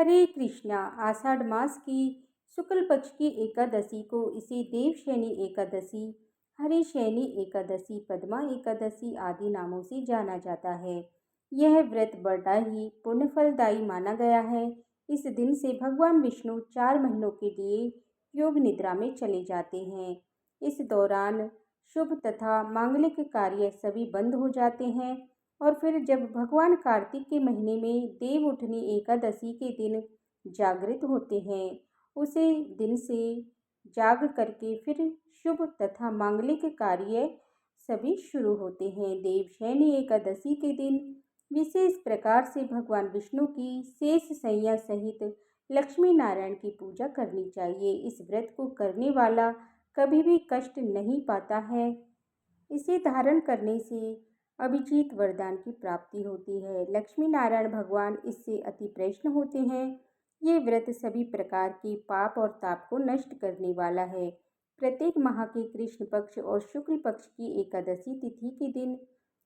हरे कृष्णा। आषाढ़ मास की शुक्ल पक्ष की एकादशी को इसे देवशयनी एकादशी, हरिशयनी एकादशी, पद्मा एकादशी आदि नामों से जाना जाता है। यह व्रत बड़ा ही पुण्यफलदायी माना गया है। इस दिन से भगवान विष्णु 4 महीनों के लिए योग निद्रा में चले जाते हैं। इस दौरान शुभ तथा मांगलिक कार्य सभी बंद हो जाते हैं और फिर जब भगवान कार्तिक के महीने में देव उठनी एकादशी के दिन जागृत होते हैं, उसे दिन से जाग करके फिर शुभ तथा मांगलिक कार्य सभी शुरू होते हैं। देवशयनी एकादशी के दिन विशेष प्रकार से भगवान विष्णु की शेष शैया सहित लक्ष्मी नारायण की पूजा करनी चाहिए। इस व्रत को करने वाला कभी भी कष्ट नहीं पाता है। इसे धारण करने से अभिजीत वरदान की प्राप्ति होती है। लक्ष्मी नारायण भगवान इससे अति प्रसन्न होते हैं। ये व्रत सभी प्रकार के पाप और ताप को नष्ट करने वाला है। प्रत्येक माह के कृष्ण पक्ष और शुक्ल पक्ष की एकादशी तिथि के दिन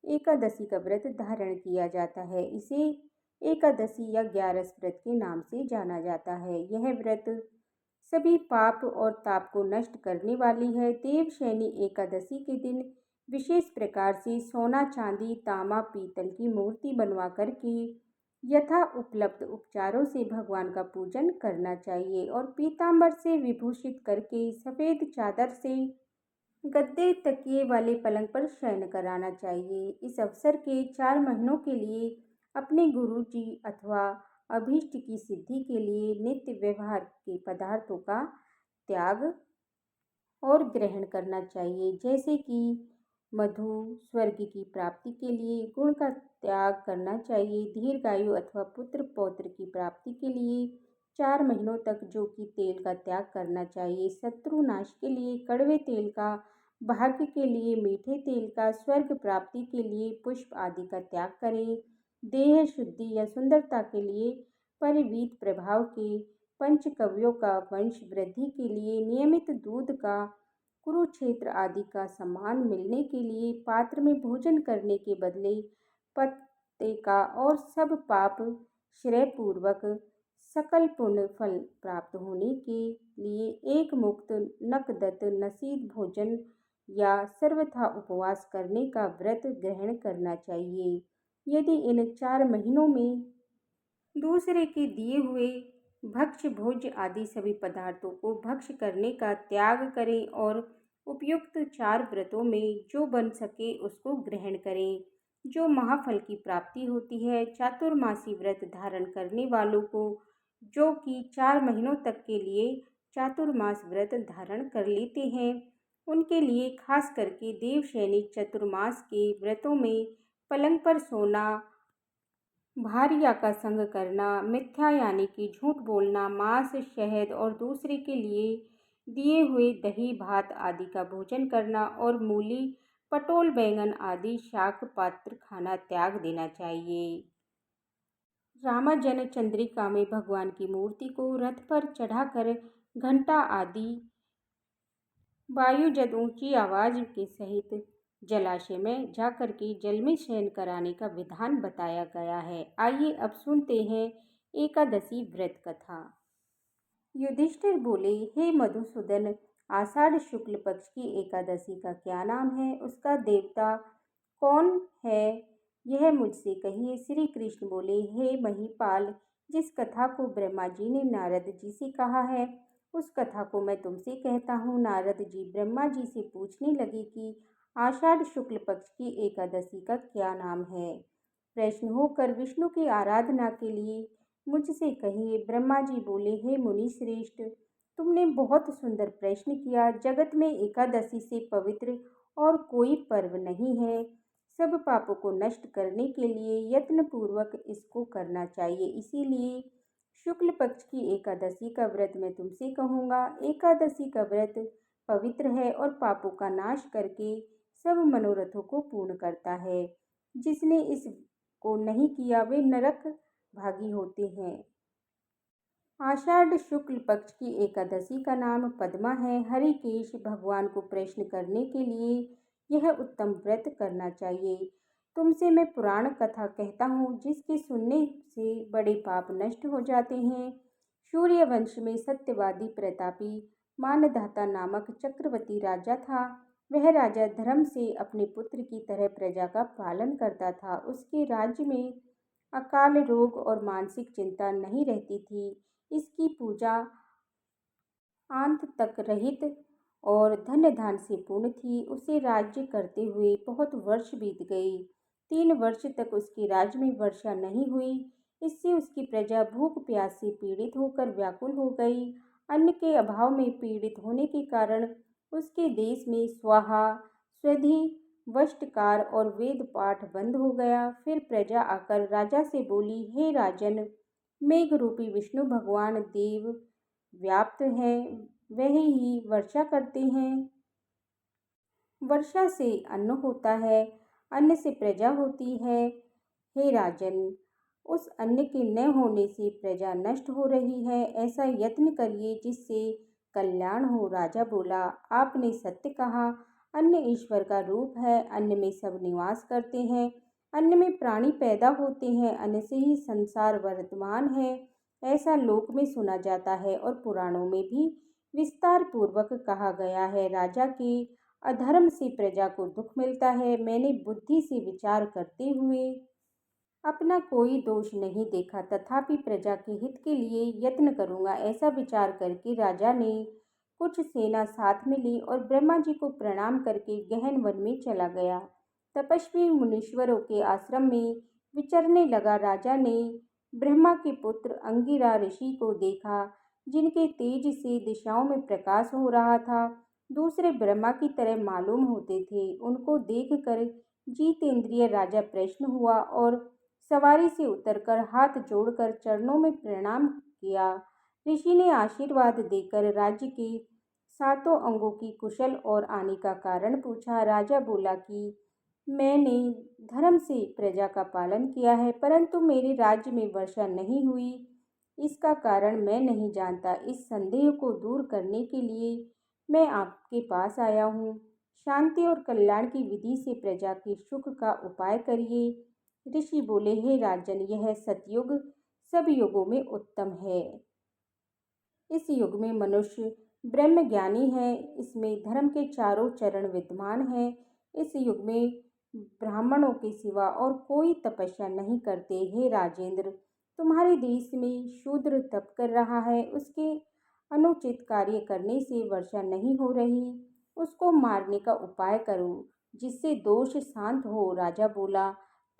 एकादशी का व्रत धारण किया जाता है। इसे एकादशी या 11 व्रत के नाम से जाना जाता है। यह व्रत सभी पाप और ताप को नष्ट करने वाली है। देवशयनी एकादशी के दिन विशेष प्रकार से सोना, चांदी, तांबा, पीतल की मूर्ति बनवा करके यथा उपलब्ध उपचारों से भगवान का पूजन करना चाहिए और पीतांबर से विभूषित करके सफ़ेद चादर से गद्दे तकिए वाले पलंग पर शयन कराना चाहिए। इस अवसर के 4 महीनों के लिए अपने गुरु जी अथवा अभीष्ट की सिद्धि के लिए नित्य व्यवहार के पदार्थों का त्याग और ग्रहण करना चाहिए, जैसे कि मधु, स्वर्ग की प्राप्ति के लिए गुण का त्याग करना चाहिए। दीर्घायु अथवा पुत्र पौत्र की प्राप्ति के लिए 4 महीनों तक जौ की तेल का त्याग करना चाहिए। शत्रु नाश के लिए कड़वे तेल का, भाग्य के लिए मीठे तेल का, स्वर्ग प्राप्ति के लिए पुष्प आदि का त्याग करें। देह शुद्धि या सुंदरता के लिए परिवीत प्रभाव के पंचकव्यों का, वंश वृद्धि के लिए नियमित दूध का, कुरुक्षेत्र आदि का सम्मान मिलने के लिए पात्र में भोजन करने के बदले पत्ते का और सब पाप श्रेय पूर्वक सकल पुण्य फल प्राप्त होने के लिए एक मुक्त नकदत्त नसीद भोजन या सर्वथा उपवास करने का व्रत ग्रहण करना चाहिए। यदि इन 4 महीनों में दूसरे के दिए हुए भक्ष्य भोज्य आदि सभी पदार्थों को भक्ष्य करने का त्याग करें और उपयुक्त 4 व्रतों में जो बन सके उसको ग्रहण करें, जो महाफल की प्राप्ति होती है। चातुर्मासी व्रत धारण करने वालों को, जो कि 4 महीनों तक के लिए चातुर्मास व्रत धारण कर लेते हैं, उनके लिए खास करके देवशयनी चतुर्मास के व्रतों में पलंग पर सोना, भार्या का संग करना, मिथ्या यानी कि झूठ बोलना, मांस, शहद और दूसरे के लिए दिए हुए दही भात आदि का भोजन करना और मूली, पटोल, बैंगन आदि शाक पात्र खाना त्याग देना चाहिए। रामाजन चंद्रिका में भगवान की मूर्ति को रथ पर चढ़ाकर घंटा आदि वायुजद ऊंची आवाज के सहित जलाशय में जाकर के जल में शयन कराने का विधान बताया गया है। आइए अब सुनते हैं एकादशी व्रत कथा। युधिष्ठिर बोले, हे मधुसूदन, आषाढ़ शुक्ल पक्ष की एकादशी का क्या नाम है? उसका देवता कौन है, यह मुझसे कहिए। श्री कृष्ण बोले, हे महीपाल, जिस कथा को ब्रह्मा जी ने नारद जी से कहा है, उस कथा को मैं तुमसे कहता हूँ। नारद जी ब्रह्मा जी से पूछने लगे कि आषाढ़ शुक्ल पक्ष की एकादशी का क्या नाम है। प्रश्न होकर विष्णु की आराधना के लिए मुझसे कहिए। ब्रह्मा जी बोले, हे मुनि श्रेष्ठ, तुमने बहुत सुंदर प्रश्न किया। जगत में एकादशी से पवित्र और कोई पर्व नहीं है। सब पापों को नष्ट करने के लिए यत्न पूर्वक इसको करना चाहिए। इसीलिए शुक्ल पक्ष की एकादशी का व्रत मैं तुमसे कहूँगा। एकादशी का व्रत पवित्र है और पापों का नाश करके सब मनोरथों को पूर्ण करता है। जिसने इसको नहीं किया वे नरक भागी होते हैं। आषाढ़ शुक्ल पक्ष की एकादशी का नाम पद्मा है। हरिकेश भगवान को प्रसन्न करने के लिए यह उत्तम व्रत करना चाहिए। तुमसे मैं पुराण कथा कहता हूँ जिसके सुनने से बड़े पाप नष्ट हो जाते हैं। सूर्यवंश में सत्यवादी प्रतापी मानधाता नामक चक्रवर्ती राजा था। वह राजा धर्म से अपने पुत्र की तरह प्रजा का पालन करता था। उसके राज्य में अकाल, रोग और मानसिक चिंता नहीं रहती थी। इसकी पूजा आंत तक रहित और धन्य धान से पूर्ण थी। उसे राज्य करते हुए बहुत वर्ष बीत गए। 3 वर्ष तक उसके राज्य में वर्षा नहीं हुई। इससे उसकी प्रजा भूख प्यास से पीड़ित होकर व्याकुल हो गई। अन्न के अभाव में पीड़ित होने के कारण उसके देश में स्वाहा, स्वधि, वष्टकार और वेद पाठ बंद हो गया। फिर प्रजा आकर राजा से बोली, हे राजन, मेघ रूपी विष्णु भगवान देव व्याप्त हैं, वह ही वर्षा करते हैं। वर्षा से अन्न होता है, अन्न से प्रजा होती है। हे राजन, उस अन्न के न होने से प्रजा नष्ट हो रही है। ऐसा यत्न करिए जिससे कल्याण हो। राजा बोला, आपने सत्य कहा। अन्न ईश्वर का रूप है। अन्न में सब निवास करते हैं। अन्न में प्राणी पैदा होते हैं। अन्न से ही संसार वर्तमान है। ऐसा लोक में सुना जाता है और पुराणों में भी विस्तार पूर्वक कहा गया है। राजा के अधर्म से प्रजा को दुख मिलता है। मैंने बुद्धि से विचार करते हुए अपना कोई दोष नहीं देखा, तथापि प्रजा के हित के लिए यत्न करूंगा। ऐसा विचार करके राजा ने कुछ सेना साथ में ली और ब्रह्मा जी को प्रणाम करके गहन वन में चला गया। तपस्वी मुनीश्वरों के आश्रम में विचरने लगा। राजा ने ब्रह्मा के पुत्र अंगिरा ऋषि को देखा, जिनके तेज से दिशाओं में प्रकाश हो रहा था। दूसरे ब्रह्मा की तरह मालूम होते थे। उनको देखकर जीतेंद्रिय राजा प्रसन्न हुआ और सवारी से उतरकर हाथ जोड़कर चरणों में प्रणाम किया। ऋषि ने आशीर्वाद देकर राज्य के 7 अंगों की कुशल और आने का कारण पूछा। राजा बोला कि मैंने धर्म से प्रजा का पालन किया है, परंतु मेरे राज्य में वर्षा नहीं हुई। इसका कारण मैं नहीं जानता। इस संदेह को दूर करने के लिए मैं आपके पास आया हूँ। शांति और कल्याण की विधि से प्रजा के सुख का उपाय करिए। ऋषि बोले, हे राजन, यह सतयुग सब युगों में उत्तम है। इस युग में मनुष्य ब्रह्म ज्ञानी है। इसमें धर्म के चारों चरण विद्यमान हैं। इस युग में ब्राह्मणों के सिवा और कोई तपस्या नहीं करते। हे राजेंद्र, तुम्हारे देश में शूद्र तप कर रहा है। उसके अनुचित कार्य करने से वर्षा नहीं हो रही। उसको मारने का उपाय करो जिससे दोष शांत हो। राजा बोला,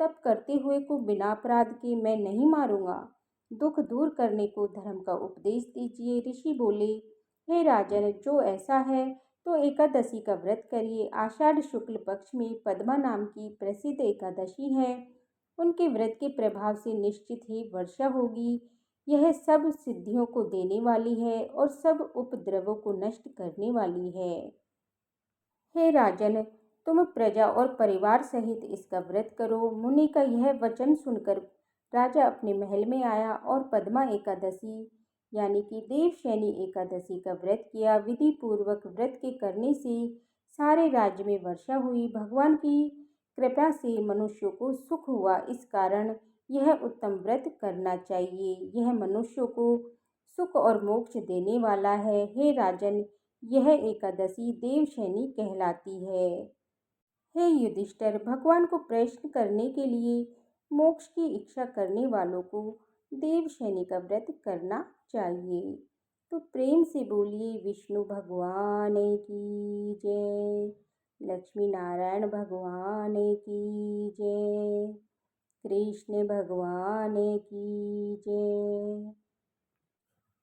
तप करते हुए को बिना अपराध के मैं नहीं मारूंगा। दुख दूर करने को धर्म का उपदेश दीजिए। ऋषि बोले, हे राजन, जो ऐसा है तो एकादशी का व्रत करिए। आषाढ़ शुक्ल पक्ष में पद्मा नाम की प्रसिद्ध एकादशी है। उनके व्रत के प्रभाव से निश्चित ही वर्षा होगी। यह सब सिद्धियों को देने वाली है और सब उपद्रवों को नष्ट करने वाली है। हे राजन, तुम प्रजा और परिवार सहित इसका व्रत करो। मुनि का यह वचन सुनकर राजा अपने महल में आया और पद्मा एकादशी यानी कि देवशयनी एकादशी का व्रत किया। विधि पूर्वक व्रत के करने से सारे राज्य में वर्षा हुई। भगवान की कृपा से मनुष्यों को सुख हुआ। इस कारण यह उत्तम व्रत करना चाहिए। यह मनुष्यों को सुख और मोक्ष देने वाला है। हे राजन, यह एकादशी देवशयनी कहलाती है। हे युधिष्ठिर, भगवान को प्रश्न करने के लिए मोक्ष की इच्छा करने वालों को देवशयनी का व्रत करना चाहिए। तो प्रेम से बोलिए, विष्णु भगवान की जय, लक्ष्मी नारायण भगवान की जय, कृष्ण भगवान की जय।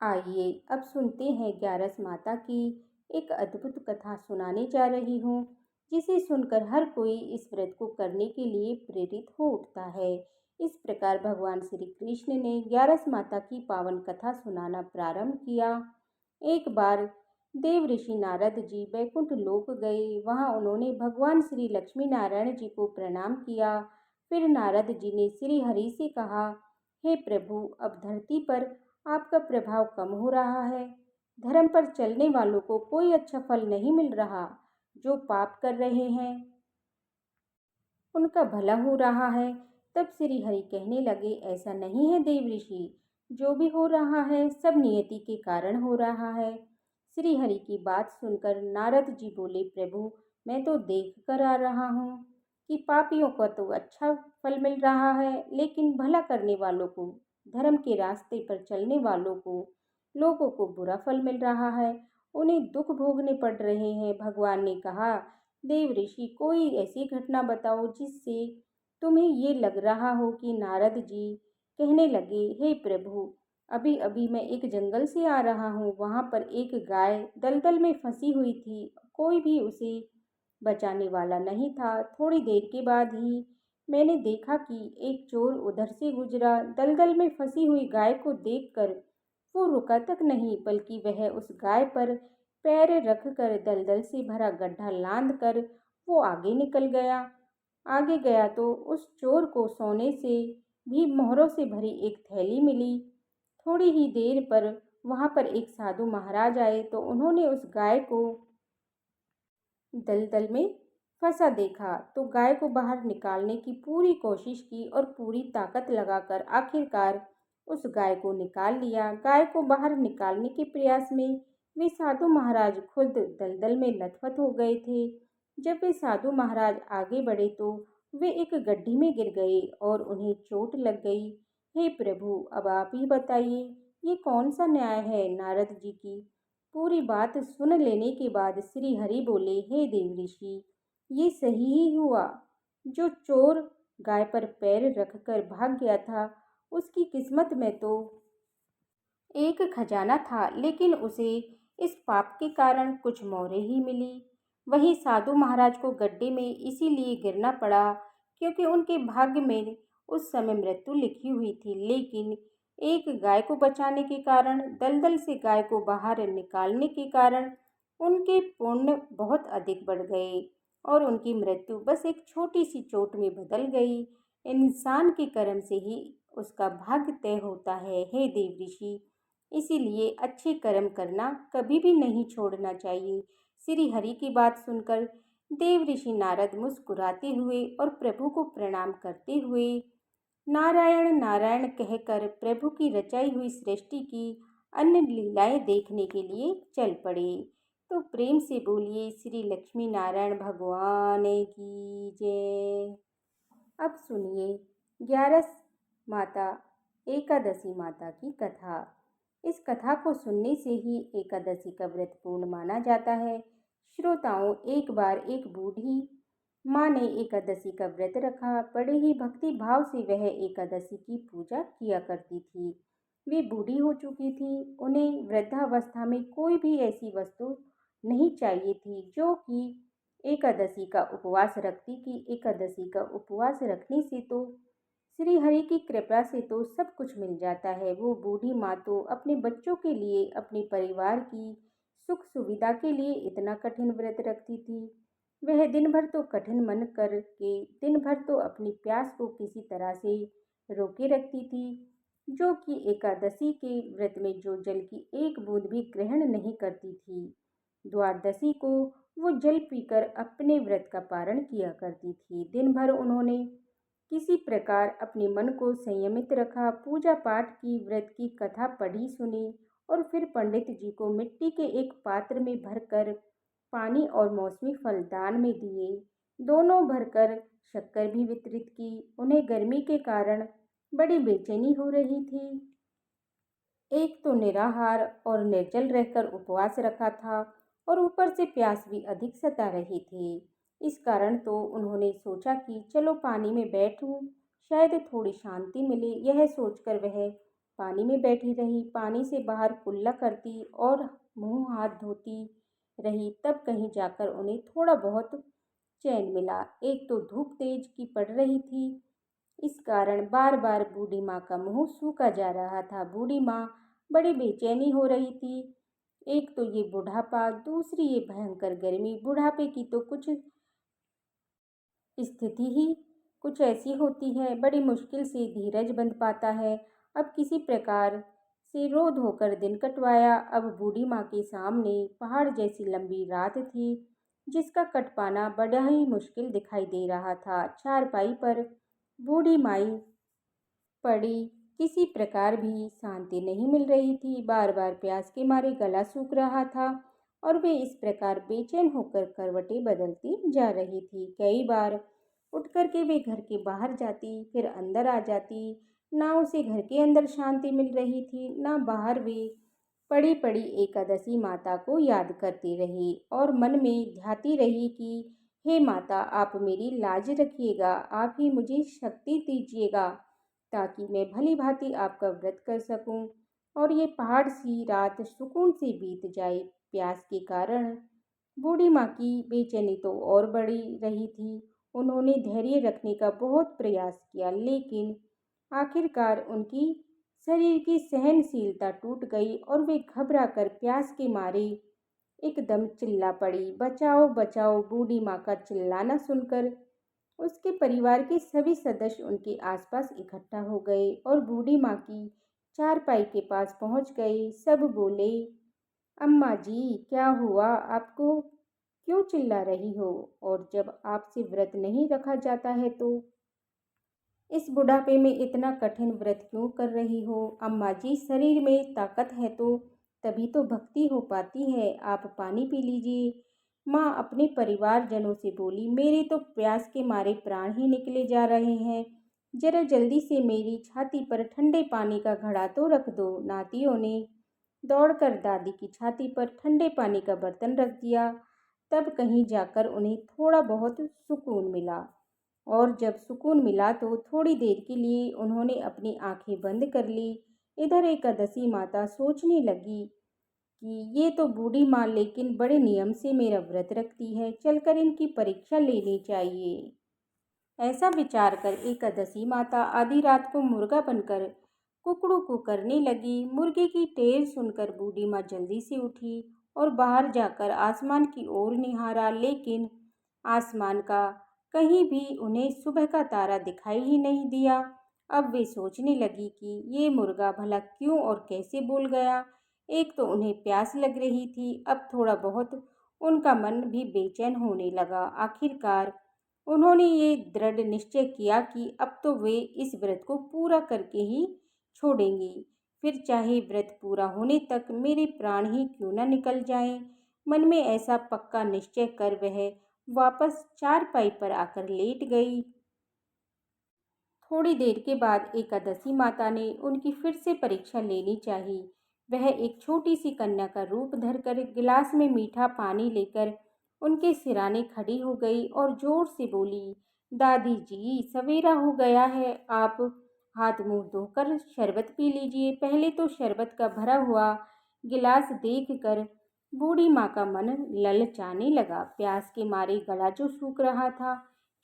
आइए अब सुनते हैं ग्यारस माता की एक अद्भुत कथा सुनाने जा रही हूँ, जिसे सुनकर हर कोई इस व्रत को करने के लिए प्रेरित हो उठता है। इस प्रकार भगवान श्री कृष्ण ने ग्यारस माता की पावन कथा सुनाना प्रारंभ किया। एक बार देव ऋषि नारद जी बैकुंठ लोक गए। वहां उन्होंने भगवान श्री लक्ष्मी नारायण जी को प्रणाम किया। फिर नारद जी ने श्री हरि से कहा, हे प्रभु, अब धरती पर आपका प्रभाव कम हो रहा है। धर्म पर चलने वालों को कोई अच्छा फल नहीं मिल रहा। जो पाप कर रहे हैं उनका भला हो रहा है। तब श्री हरि कहने लगे, ऐसा नहीं है देव ऋषि, जो भी हो रहा है सब नियति के कारण हो रहा है। श्री हरि की बात सुनकर नारद जी बोले, प्रभु मैं तो देख कर आ रहा हूँ कि पापियों को तो अच्छा फल मिल रहा है, लेकिन भला करने वालों को, धर्म के रास्ते पर चलने वालों को, लोगों को बुरा फल मिल रहा है, उन्हें दुख भोगने पड़ रहे हैं। भगवान ने कहा, देव ऋषि कोई ऐसी घटना बताओ जिससे तुम्हें ये लग रहा हो कि नारद जी कहने लगे, हे प्रभु अभी अभी मैं एक जंगल से आ रहा हूँ, वहाँ पर एक गाय दलदल में फंसी हुई थी, कोई भी उसे बचाने वाला नहीं था। थोड़ी देर के बाद ही मैंने देखा कि एक चोर उधर से गुजरा। दलदल में फंसी हुई गाय को देखकर वो रुका तक नहीं, बल्कि वह उस गाय पर पैर रखकर दलदल से भरा गड्ढा लांद कर वो आगे गया तो उस चोर को सोने से भी मोहरों से भरी एक थैली मिली। थोड़ी ही देर पर वहां पर एक साधु महाराज आए तो उन्होंने उस गाय को दलदल में फंसा देखा तो गाय को बाहर निकालने की पूरी कोशिश की और पूरी ताकत लगाकर आखिरकार उस गाय को निकाल लिया। गाय को बाहर निकालने के प्रयास में वे साधु महाराज खुद दलदल में लथपथ हो गए थे। जब वे साधु महाराज आगे बढ़े तो वे एक गड्ढे में गिर गए और उन्हें चोट लग गई। हे प्रभु अब आप ही बताइए, ये कौन सा न्याय है। नारद जी की पूरी बात सुन लेने के बाद श्री हरि बोले, हे देव ऋषि ये सही ही हुआ। जो चोर गाय पर पैर रखकर भाग गया था उसकी किस्मत में तो एक खजाना था, लेकिन उसे इस पाप के कारण कुछ मोहरें ही मिली। वहीं साधु महाराज को गड्ढे में इसीलिए गिरना पड़ा क्योंकि उनके भाग्य में उस समय मृत्यु लिखी हुई थी, लेकिन एक गाय को बचाने के कारण, दलदल से गाय को बाहर निकालने के कारण उनके पुण्य बहुत अधिक बढ़ गए और उनकी मृत्यु बस एक छोटी सी चोट में बदल गई। इंसान के कर्म से ही उसका भाग्य तय होता है, हे देव ऋषि। इसीलिए अच्छे कर्म करना कभी भी नहीं छोड़ना चाहिए। श्री हरि की बात सुनकर देव ऋषि नारद मुस्कुराते हुए और प्रभु को प्रणाम करते हुए नारायण नारायण कहकर प्रभु की रचाई हुई सृष्टि की अन्य लीलाएं देखने के लिए चल पड़े। तो प्रेम से बोलिए श्री लक्ष्मी नारायण भगवान की जय। अब सुनिए 11 माता एकादशी माता की कथा। इस कथा को सुनने से ही एकादशी का व्रत पूर्ण माना जाता है। श्रोताओं, एक बार एक बूढ़ी माँ ने एकादशी का व्रत रखा। बड़े ही भक्ति भाव से वह एकादशी की पूजा किया करती थी। वे बूढ़ी हो चुकी थी, उन्हें वृद्धावस्था में कोई भी ऐसी वस्तु नहीं चाहिए थी जो कि एकादशी का उपवास रखती। कि एकादशी का उपवास रखने से तो श्री हरि की कृपा से तो सब कुछ मिल जाता है। वो बूढ़ी माँ तो अपने बच्चों के लिए, अपने परिवार की सुख सुविधा के लिए इतना कठिन व्रत रखती थी। वह दिन भर तो कठिन मन करके दिन भर तो अपनी प्यास को किसी तरह से रोके रखती थी, जो कि एकादशी के व्रत में जो जल की एक बूंद भी ग्रहण नहीं करती थी। द्वादशी को वो जल पीकर अपने व्रत का पारण किया करती थी। दिन भर उन्होंने किसी प्रकार अपने मन को संयमित रखा, पूजा पाठ की, व्रत की कथा पढ़ी सुनी और फिर पंडित जी को मिट्टी के एक पात्र में भरकर पानी और मौसमी फल दान में दिए। दोनों भरकर शक्कर भी वितरित की। उन्हें गर्मी के कारण बड़ी बेचैनी हो रही थी। एक तो निराहार और निर्जल रहकर उपवास रखा था और ऊपर से प्यास भी अधिक सता रही थी। इस कारण तो उन्होंने सोचा कि चलो पानी में बैठूं, शायद थोड़ी शांति मिले। यह सोचकर वह पानी में बैठी रही, पानी से बाहर कुल्ला करती और मुंह हाथ धोती रही। तब कहीं जाकर उन्हें थोड़ा बहुत चैन मिला। एक तो धूप तेज की पड़ रही थी, इस कारण बार बार बूढ़ी माँ का मुंह सूखा जा रहा था। बूढ़ी माँ बड़ी बेचैनी हो रही थी। एक तो ये बुढ़ापा, दूसरी ये भयंकर गर्मी। बुढ़ापे की तो कुछ स्थिति ही कुछ ऐसी होती है, बड़ी मुश्किल से धीरज बंध पाता है। अब किसी प्रकार से रो धोकर दिन कटवाया। अब बूढ़ी माँ के सामने पहाड़ जैसी लंबी रात थी। जिसका कट पाना बड़ा ही मुश्किल दिखाई दे रहा था। चारपाई पर बूढ़ी माई पड़ी, किसी प्रकार भी शांति नहीं मिल रही थी। बार बार प्यास के मारे गला सूख रहा था और वे इस प्रकार बेचैन होकर करवटें बदलती जा रही थी। कई बार उठ कर के वे घर के बाहर जाती, फिर अंदर आ जाती। ना उसे घर के अंदर शांति मिल रही थी, ना बाहर। वे पड़ी पड़ी एकादशी माता को याद करती रही और मन में ध्याती रही कि हे माता, आप मेरी लाज रखिएगा, आप ही मुझे शक्ति दीजिएगा ताकि मैं भली भांति आपका व्रत कर सकूं और ये पहाड़ सी रात सुकून से बीत जाए। प्यास के कारण बूढ़ी माँ की बेचैनी तो और बढ़ी रही थी। उन्होंने धैर्य रखने का बहुत प्रयास किया, लेकिन आखिरकार उनकी शरीर की सहनशीलता टूट गई और वे घबरा कर प्यास के मारे एकदम चिल्ला पड़ी। बचाओ बचाओ! बूढ़ी माँ का चिल्लाना सुनकर उसके परिवार के सभी सदस्य उनके आसपास इकट्ठा हो गए और बूढ़ी माँ की चारपाई के पास पहुंच गए। सब बोले, अम्मा जी, क्या हुआ? आपको क्यों चिल्ला रही हो? और जब आपसे व्रत नहीं रखा जाता है तो इस बुढ़ापे में इतना कठिन व्रत क्यों कर रही हो? अम्मा जी, शरीर में ताकत है तो तभी तो भक्ति हो पाती है। आप पानी पी लीजिए। माँ अपने परिवारजनों से बोली, मेरे तो प्यास के मारे प्राण ही निकले जा रहे हैं। जरा जल्दी से मेरी छाती पर ठंडे पानी का घड़ा तो रख दो। नातियों ने दौड़कर दादी की छाती पर ठंडे पानी का बर्तन रख दिया। तब कहीं जाकर उन्हें थोड़ा बहुत सुकून मिला। और जब सुकून मिला तो थोड़ी देर के लिए उन्होंने अपनी आंखें बंद कर ली। इधर एकादशी माता सोचने लगी कि ये तो बूढ़ी माँ लेकिन बड़े नियम से मेरा व्रत रखती है, चलकर इनकी परीक्षा लेनी चाहिए। ऐसा विचार कर एकादशी माता आधी रात को मुर्गा बनकर कुकड़ू को करने लगी। मुर्गे की टेर सुनकर बूढ़ी माँ जल्दी से उठी और बाहर जाकर आसमान की ओर निहारा, लेकिन आसमान का कहीं भी उन्हें सुबह का तारा दिखाई ही नहीं दिया। अब वे सोचने लगी कि ये मुर्गा भला क्यों और कैसे बोल गया। एक तो उन्हें प्यास लग रही थी, अब थोड़ा बहुत उनका मन भी बेचैन होने लगा। आखिरकार उन्होंने ये दृढ़ निश्चय किया कि अब तो वे इस व्रत को पूरा करके ही छोड़ेंगी, फिर चाहे व्रत पूरा होने तक मेरे प्राण ही क्यों न निकल जाएं। मन में ऐसा पक्का निश्चय कर वह वापस चारपाई पर आकर लेट गई। थोड़ी देर के बाद एकादशी माता ने उनकी फिर से परीक्षा लेनी चाहिए। वह एक छोटी सी कन्या का रूप धरकर गिलास में मीठा पानी लेकर उनके सिराने खड़ी हो गई और जोर से बोली, दादी जी, सवेरा हो गया है, आप हाथ मुंह धोकर शरबत पी लीजिए। पहले तो शरबत का भरा हुआ गिलास देखकर बूढ़ी माँ का मन ललचाने लगा। प्यास के मारे गला जो सूख रहा था,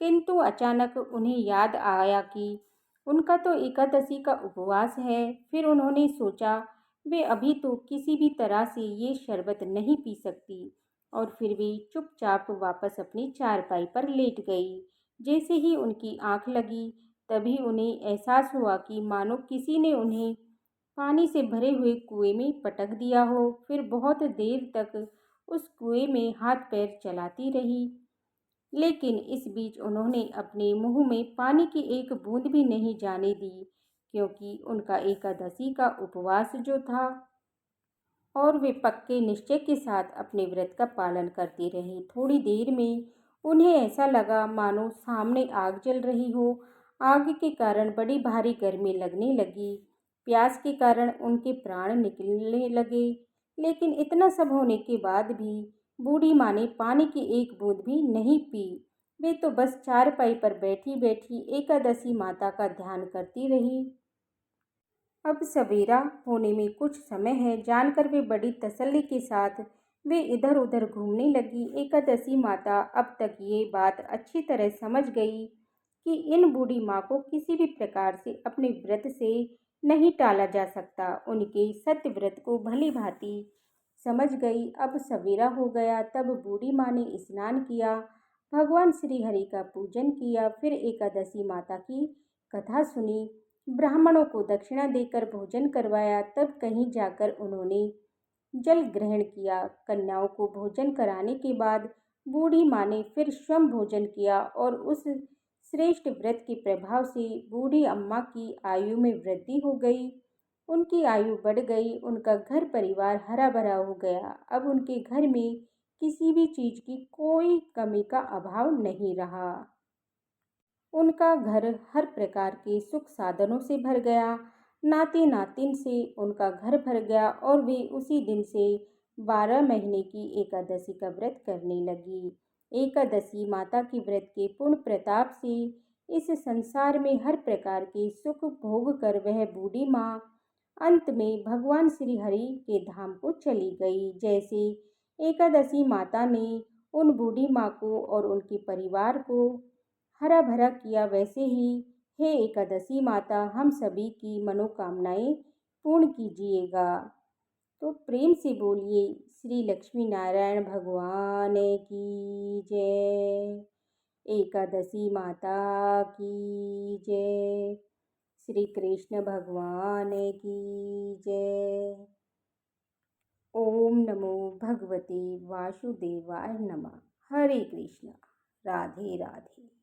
किंतु अचानक उन्हें याद आया कि उनका तो एकादशी का उपवास है। फिर उन्होंने सोचा, वे अभी तो किसी भी तरह से ये शरबत नहीं पी सकती, और फिर वे चुपचाप वापस अपनी चारपाई पर लेट गई। जैसे ही उनकी आंख लगी, तभी उन्हें एहसास हुआ कि मानो किसी ने उन्हें पानी से भरे हुए कुएं में पटक दिया हो। फिर बहुत देर तक उस कुएं में हाथ पैर चलाती रही, लेकिन इस बीच उन्होंने अपने मुंह में पानी की एक बूंद भी नहीं जाने दी, क्योंकि उनका एकादशी का उपवास जो था और वे पक्के निश्चय के साथ अपने व्रत का पालन करती रही। थोड़ी देर में उन्हें ऐसा लगा मानो सामने आग जल रही हो। आग के कारण बड़ी भारी गर्मी लगने लगी। प्यास के कारण उनके प्राण निकलने लगे। लेकिन इतना सब होने के बाद भी बूढ़ी माँ ने पानी की एक बूंद भी नहीं पी। वे तो बस चारपाई पर बैठी बैठी एकादशी माता का ध्यान करती रही। अब सवेरा होने में कुछ समय है जानकर वे बड़ी तसल्ली के साथ वे इधर उधर घूमने लगी। एकादशी माता अब तक ये बात अच्छी तरह समझ गई कि इन बूढ़ी माँ को किसी भी प्रकार से अपने व्रत से नहीं टाला जा सकता। उनके सत्य व्रत को भली भांति समझ गई। अब सवेरा हो गया, तब बूढ़ी माँ ने स्नान किया, भगवान श्री हरि का पूजन किया, फिर एकादशी माता की कथा सुनी, ब्राह्मणों को दक्षिणा देकर भोजन करवाया। तब कहीं जाकर उन्होंने जल ग्रहण किया। कन्याओं को भोजन कराने के बाद बूढ़ी माँ ने फिर स्वयं भोजन किया और उस श्रेष्ठ व्रत के प्रभाव से बूढ़ी अम्मा की आयु में वृद्धि हो गई। उनकी आयु बढ़ गई, उनका घर परिवार हरा भरा हो गया। अब उनके घर में किसी भी चीज की कोई कमी का अभाव नहीं रहा। उनका घर हर प्रकार के सुख साधनों से भर गया। नाती नातिन से उनका घर भर गया और वे उसी दिन से 12 महीने की एकादशी का व्रत करने लगी। एकादशी माता के व्रत के पुण्य प्रताप से इस संसार में हर प्रकार के सुख भोग कर वह बूढ़ी माँ अंत में भगवान श्री हरि के धाम को चली गई। जैसे एकादशी माता ने उन बूढ़ी माँ को और उनके परिवार को हरा भरा किया, वैसे ही हे एकादशी माता हम सभी की मनोकामनाएं पूर्ण कीजिएगा। तो प्रेम से बोलिए श्री लक्ष्मी नारायण भगवान की जय, एकादशी माता की जय, श्री कृष्ण भगवान की जय। ओम नमो भगवते वासुदेवाय नमः। हरे कृष्ण। राधे राधे।